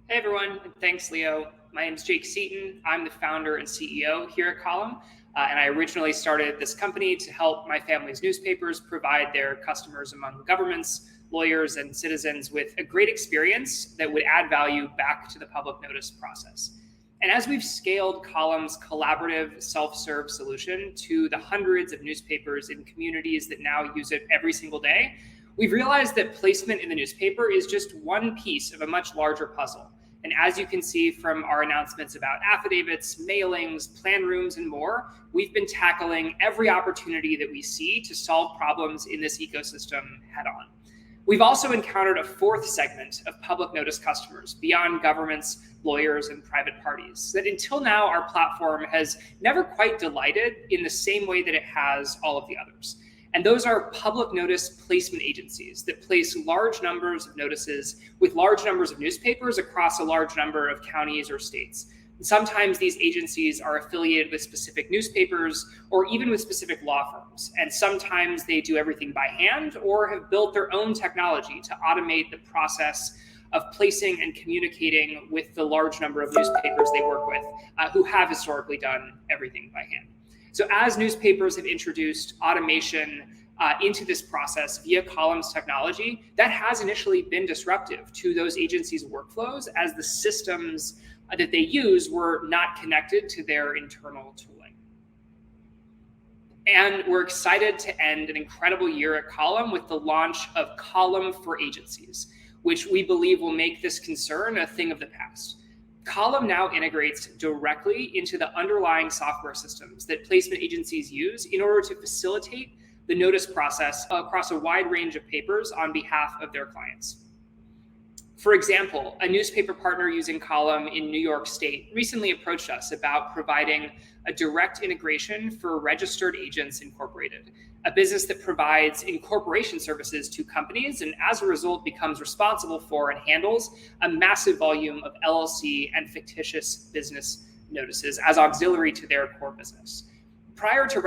Hey everyone, and thanks Leo. My name is Jake Seaton. I'm the founder and CEO here at Column, and I originally started this company to help my family's newspapers provide their customers among governments, lawyers, and citizens with a great experience that would add value back to the public notice process. And as we've scaled Column's collaborative self-serve solution to the hundreds of newspapers in communities that now use it every single day, we've realized that placement in the newspaper is just one piece of a much larger puzzle. And as you can see from our announcements about affidavits, mailings, plan rooms, and more, we've been tackling every opportunity that we see to solve problems in this ecosystem head on. We've also encountered a fourth segment of public notice customers beyond governments, lawyers, and private parties that until now our platform has never quite delighted in the same way that it has all of the others. And those are public notice placement agencies that place large numbers of notices with large numbers of newspapers across a large number of counties or states. Sometimes these agencies are affiliated with specific newspapers or even with specific law firms. And sometimes they do everything by hand or have built their own technology to automate the process of placing and communicating with the large number of newspapers they work with, who have historically done everything by hand. So as newspapers have introduced automation into this process via Columns technology, that has initially been disruptive to those agencies' workflows as the systems that they use were not connected to their internal tooling. And we're excited to end an incredible year at Column with the launch of Column for Agencies, which we believe will make this concern a thing of the past. Column now integrates directly into the underlying software systems that placement agencies use in order to facilitate the notice process across a wide range of papers on behalf of their clients. For example, a newspaper partner using Column in New York State recently approached us about providing a direct integration for Registered Agents Incorporated, a business that provides incorporation services to companies and as a result becomes responsible for and handles a massive volume of LLC and fictitious business notices as auxiliary to their core business. Prior to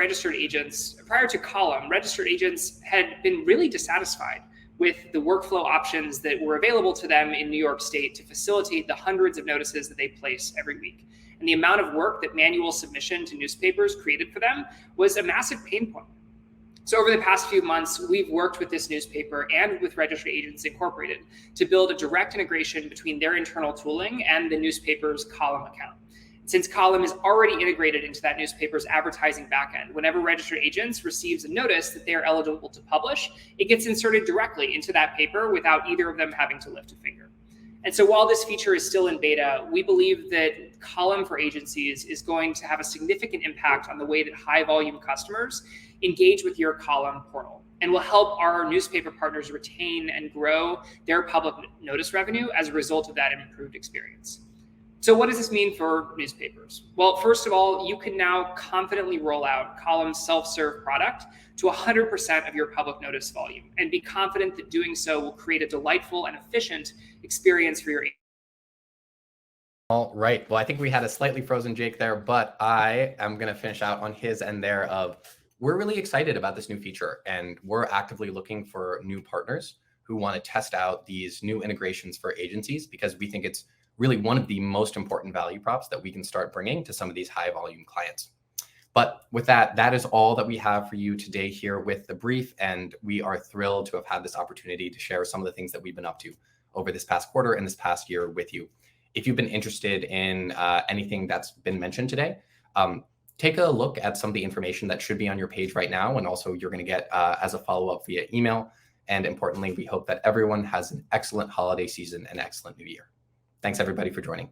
Column, registered agents had been really dissatisfied with the workflow options that were available to them in New York State to facilitate the hundreds of notices that they place every week. And the amount of work that manual submission to newspapers created for them was a massive pain point. So over the past few months, we've worked with this newspaper and with Registered Agents Incorporated to build a direct integration between their internal tooling and the newspaper's Column account. Since Column is already integrated into that newspaper's advertising backend, whenever Registered Agents receives a notice that they are eligible to publish, it gets inserted directly into that paper without either of them having to lift a finger. And so while this feature is still in beta, we believe that Column for Agencies is going to have a significant impact on the way that high volume customers engage with your Column portal and will help our newspaper partners retain and grow their public notice revenue as a result of that improved experience. So what does this mean for newspapers? Well, first of all, you can now confidently roll out Column's self-serve product to 100% of your public notice volume and be confident that doing so will create a delightful and efficient experience for your agent. All right. Well, I think we had a slightly frozen Jake there, but I am going to finish out on his end there of we're really excited about this new feature and we're actively looking for new partners who want to test out these new integrations for agencies because we think it's really one of the most important value props that we can start bringing to some of these high volume clients. But with that, that is all that we have for you today here with the brief. And we are thrilled to have had this opportunity to share some of the things that we've been up to over this past quarter and this past year with you. If you've been interested in anything that's been mentioned today, take a look at some of the information that should be on your page right now. And also you're going to get as a follow-up via email. And importantly, we hope that everyone has an excellent holiday season and excellent new year. Thanks everybody for joining.